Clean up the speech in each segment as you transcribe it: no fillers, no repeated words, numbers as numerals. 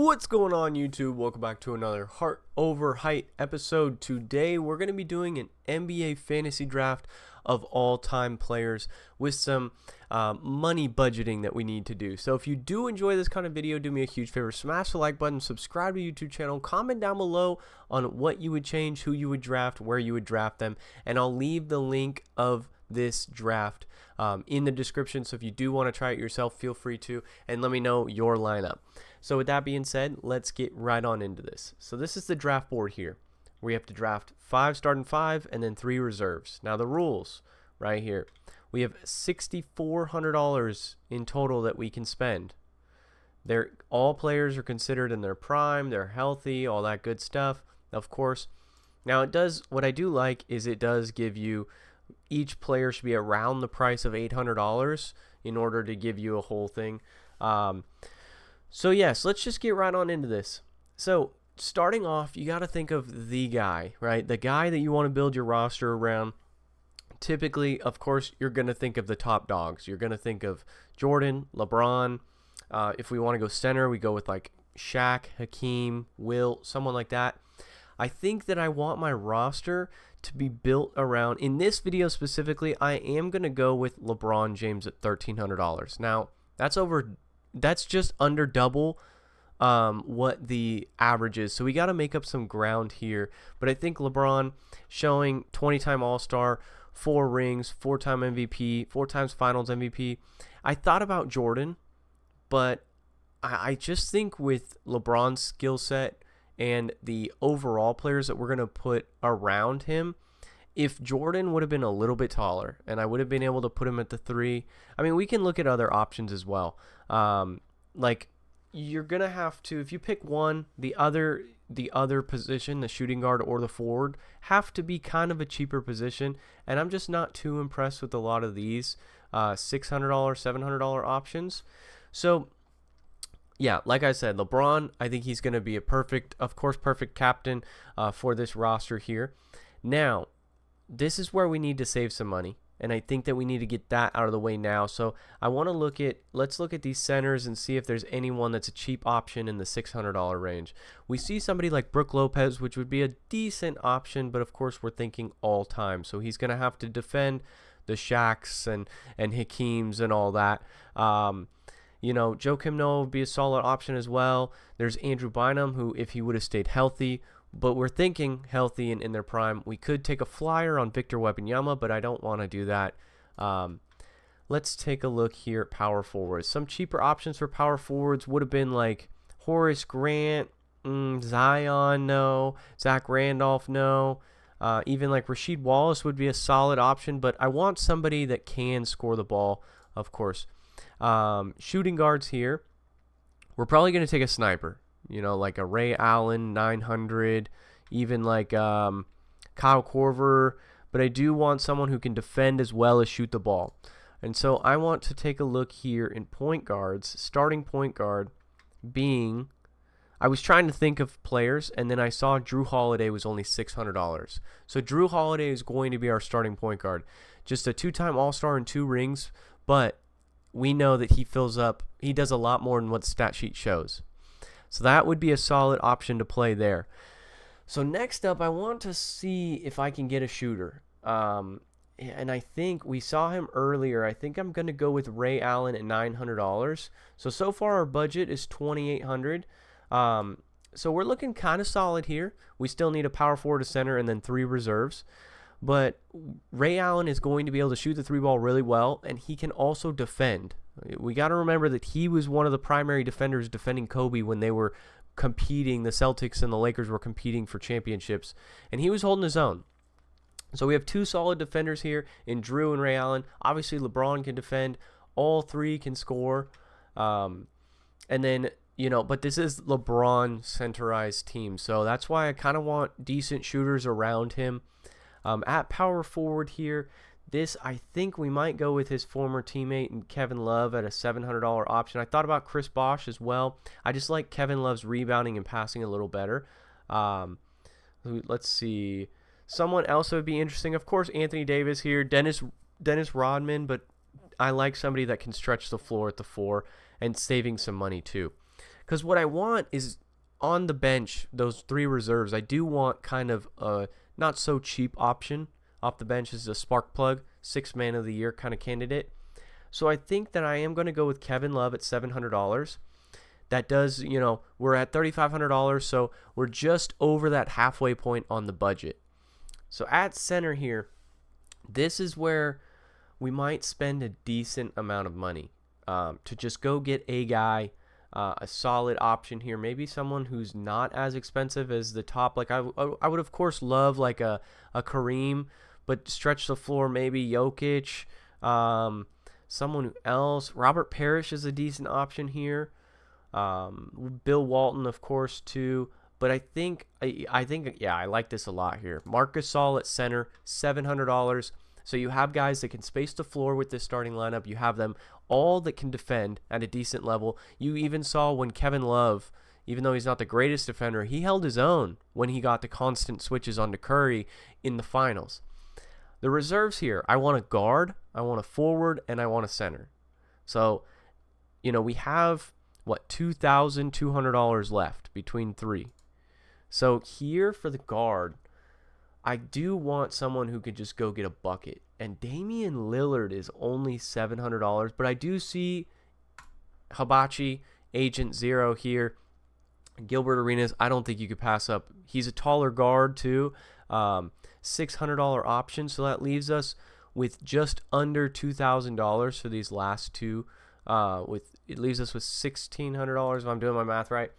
What's going on, YouTube? Welcome back to another Heart Over Height episode. Today we're going to be doing an NBA fantasy draft of all-time players with some money budgeting that we need to do. So if you do enjoy this kind of video, do me a huge favor, smash the like button, subscribe to the YouTube channel, comment down below on what you would change, who you would draft, where you would draft them, and I'll leave the link of this draft in the description. So if you do want to try it yourself, feel free to, and let me know your lineup. So with that being said, let's get right on into this. So this is the draft board here. We have to draft 5 starting 5 and then 3 reserves. Now the rules right here. We have $6,400 in total that we can spend. All players are considered in their prime, they're healthy, all that good stuff, of course. Now what I do like is it does give you, each player should be around the price of $800 in order to give you a whole thing. So yes, let's just get right on into this. So starting off, you got to think of the guy, right? The guy that you want to build your roster around. Typically, of course, you're going to think of the top dogs. You're going to think of Jordan, LeBron. If we want to go center, we go with like Shaq, Hakeem, Wilt, someone like that. I think that I want my roster to be built around, in this video specifically, I am going to go with LeBron James at $1,300. Now, that's just under double what the average is. So we got to make up some ground here. But I think LeBron showing 20-time All-Star, 4 rings, 4-time MVP, 4 times Finals MVP. I thought about Jordan, but I just think with LeBron's skill set and the overall players that we're going to put around him, if Jordan would have been a little bit taller and I would have been able to put him at the 3, I mean, we can look at other options as well. Like you're going to have to, if you pick one, the other position, the shooting guard or the forward, have to be kind of a cheaper position. And I'm just not too impressed with a lot of these $600, $700 options. So yeah, like I said, LeBron, I think he's going to be a perfect captain for this roster here. Now, this is where we need to save some money, and I think that we need to get that out of the way now. So I want to let's look at these centers and see if there's anyone that's a cheap option in the $600 range. We see somebody like Brook Lopez, which would be a decent option, but of course we're thinking all time. So he's going to have to defend the Shaqs and Hakeems and all that. You know, Joakim Noah would be a solid option as well. There's Andrew Bynum, who, if he would have stayed healthy, but we're thinking healthy and in their prime, we could take a flyer on Victor Wembanyama, but I don't want to do that. Let's take a look here at power forwards. Some cheaper options for power forwards would have been like Horace Grant, Zion, no. Zach Randolph, no. Even like Rasheed Wallace would be a solid option, but I want somebody that can score the ball, of course. Shooting guards here, we're probably going to take a sniper, you know, like a Ray Allen 900, even like Kyle Korver, but I do want someone who can defend as well as shoot the ball. And so I want to take a look here in point guards. Starting point guard being, I was trying to think of players, and then I saw Drew Holiday was only $600. So Drew Holiday is going to be our starting point guard. Just a 2-time All-Star and 2 rings, but we know that he does a lot more than what the stat sheet shows. So that would be a solid option to play there. So next up, I want to see if I can get a shooter. And I think we saw him earlier. I think I'm going to go with Ray Allen at $900. So far our budget is $2,800. So we're looking kind of solid here. We still need a power forward, a center, and then 3 reserves. But Ray Allen is going to be able to shoot the 3-ball really well, and he can also defend. We got to remember that he was one of the primary defenders defending Kobe when they were competing. The Celtics and the Lakers were competing for championships, and he was holding his own. So we have 2 solid defenders here in Drew and Ray Allen. Obviously, LeBron can defend. All 3 can score. And then, you know, but this is LeBron centerized team, so that's why I kind of want decent shooters around him. At power forward here, I think we might go with his former teammate and Kevin Love at a $700 option. I thought about Chris Bosh as well. I just like Kevin Love's rebounding and passing a little better. Let's see. Someone else that would be interesting, of course, Anthony Davis here. Dennis Rodman, but I like somebody that can stretch the floor at the 4 and saving some money too. Because what I want is on the bench, those 3 reserves, I do want kind of a not so cheap option off the bench as a spark plug, 6th man of the year kind of candidate. So I think that I am going to go with Kevin Love at $700. That does, we're at $3,500, so we're just over that halfway point on the budget. So at center here, this is where we might spend a decent amount of money to just go get a guy, a solid option here. Maybe someone who's not as expensive as the top. Like I would of course love like a Kareem, but stretch the floor, maybe Jokic, someone else. Robert Parrish is a decent option here. Bill Walton, of course, too. But I think, yeah, I like this a lot here. Marc Gasol at center, $700. So you have guys that can space the floor with this starting lineup. You have them all that can defend at a decent level. You even saw when Kevin Love, even though he's not the greatest defender, he held his own when he got the constant switches onto Curry in the finals. The reserves here, I want a guard, I want a forward, and I want a center. So, we have, $2,200 left between 3. So here for the guard, I do want someone who can just go get a bucket. And Damian Lillard is only $700, but I do see Hibachi, Agent Zero here. Gilbert Arenas, I don't think you could pass up. He's a taller guard too. $600 option, so that leaves us with just under $2,000 for these last 2. It leaves us with $1,600 if I'm doing my math right.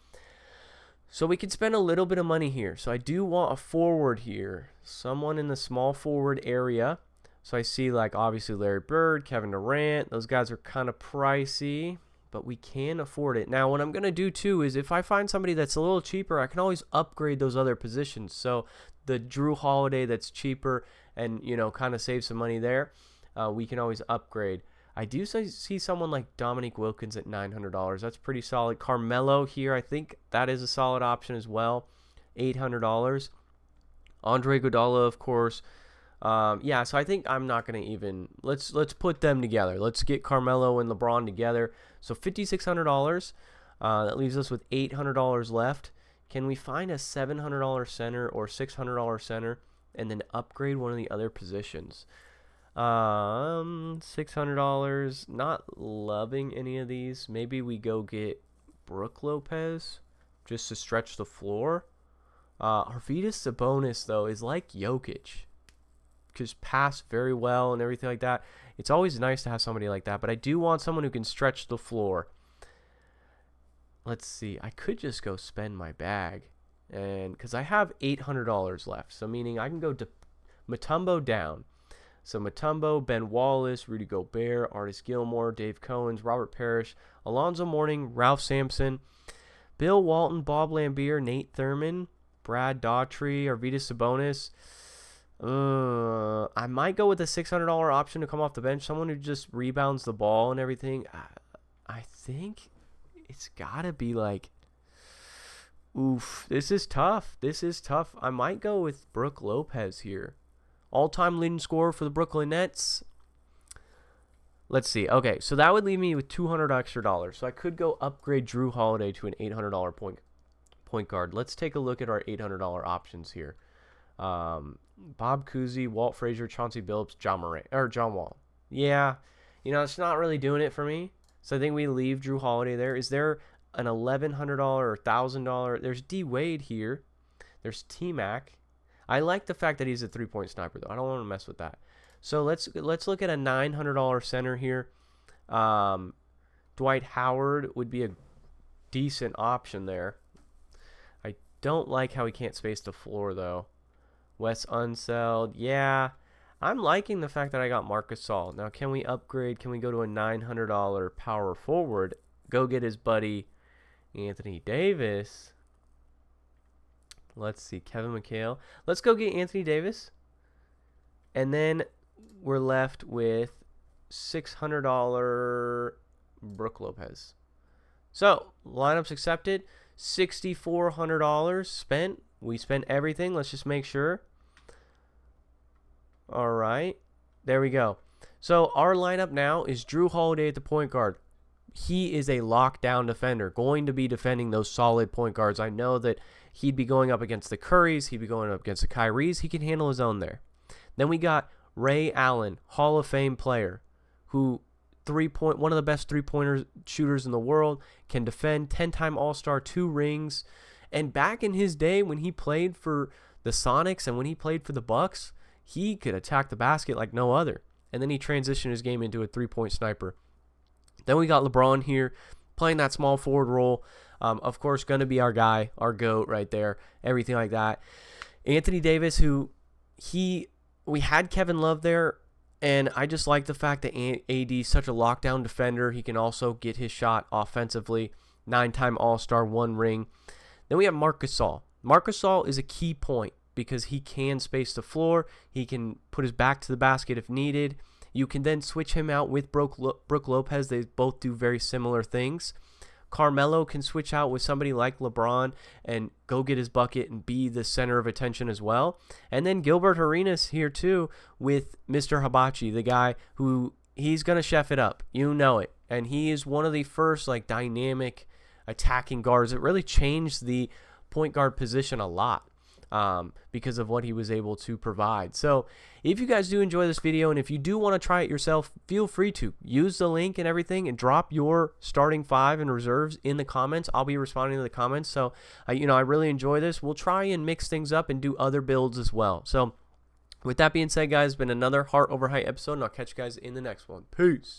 So we could spend a little bit of money here. So I do want a forward here, someone in the small forward area. So I see like obviously Larry Bird, Kevin Durant. Those guys are kind of pricey, but we can afford it. Now what I'm going to do too is if I find somebody that's a little cheaper, I can always upgrade those other positions. So the Drew Holiday that's cheaper and, kind of save some money there, we can always upgrade. I do see someone like Dominique Wilkins at $900. That's pretty solid. Carmelo here, I think that is a solid option as well. $800. Andre Iguodala, of course. Yeah, so I think I'm not going to even let's put them together. Let's get Carmelo and LeBron together. So $5,600. That leaves us with $800 left. Can we find a $700 center or $600 center and then upgrade one of the other positions? $600. Not loving any of these. Maybe we go get Brook Lopez just to stretch the floor. Arvydas Sabonis though is like Jokic, just pass very well and everything like that. It's always nice to have somebody like that, but I do want someone who can stretch the floor. Let's see. I could just go spend my bag, and because I have $800 left, so meaning I can go to Mutombo down. So Mutombo, Ben Wallace, Rudy Gobert, Artis Gilmore, Dave Cowens, Robert Parrish, Alonzo Mourning, Ralph Sampson, Bill Walton, Bob Laimbeer, Nate Thurman, Brad Daughtry, Arvydas Sabonis. I might go with a $600 option to come off the bench. Someone who just rebounds the ball and everything. I think it's got to be like, oof, this is tough. I might go with Brook Lopez here. All-time leading scorer for the Brooklyn Nets. Let's see. Okay, so that would leave me with $200 extra. So I could go upgrade Drew Holiday to an $800 point guard. Let's take a look at our $800 options here. Bob Cousy, Walt Frazier, Chauncey Billups, John Wall. Yeah, it's not really doing it for me. So I think we leave Drew Holiday there. Is there an $1,100 or $1,000? There's D Wade here. There's T-Mac. I like the fact that he's a three-point sniper, though. I don't want to mess with that. So let's look at a $900 center here. Dwight Howard would be a decent option there. I don't like how he can't space the floor, though. Wes Unseld, yeah. I'm liking the fact that I got Marc Gasol. Now, can we upgrade? Can we go to a $900 power forward? Go get his buddy Anthony Davis. Let's see, Kevin McHale. Let's go get Anthony Davis. And then we're left with $600 Brook Lopez. So, lineups accepted. $6,400 spent. We spent everything. Let's just make sure. All right. There we go. So, our lineup now is Drew Holiday at the point guard. he is a lockdown defender, going to be defending those solid point guards. I know that he'd be going up against the Currys. He'd be going up against the Kyries. He can handle his own there. Then we got Ray Allen, Hall of Fame player, who one of the best three-pointer shooters in the world, can defend, 10-time All-Star, 2 rings. And back in his day when he played for the Sonics and when he played for the Bucks, he could attack the basket like no other. And then he transitioned his game into a three-point sniper. Then we got LeBron here playing that small forward role. Of course, going to be our guy, our GOAT right there, everything like that. Anthony Davis, who we had Kevin Love there, and I just like the fact that AD is such a lockdown defender. He can also get his shot offensively. 9-time All-Star, 1 ring. Then we have Marc Gasol. Marc Gasol is a key point because he can space the floor. He can put his back to the basket if needed. You can then switch him out with Brook Lopez. They both do very similar things. Carmelo can switch out with somebody like LeBron and go get his bucket and be the center of attention as well. And then Gilbert Arenas here too with Mr. Hibachi, the guy who he's going to chef it up. You know it. And he is one of the first like dynamic attacking guards. It really changed the point guard position a lot. Because of what he was able to provide. So if you guys do enjoy this video and if you do want to try it yourself, feel free to use the link and everything and drop your starting 5 and reserves in the comments. I'll be responding to the comments. So I really enjoy this. We'll try and mix things up and do other builds as well. So with that being said, guys, it's been another Heart Over Height episode, and I'll catch you guys in the next one. Peace.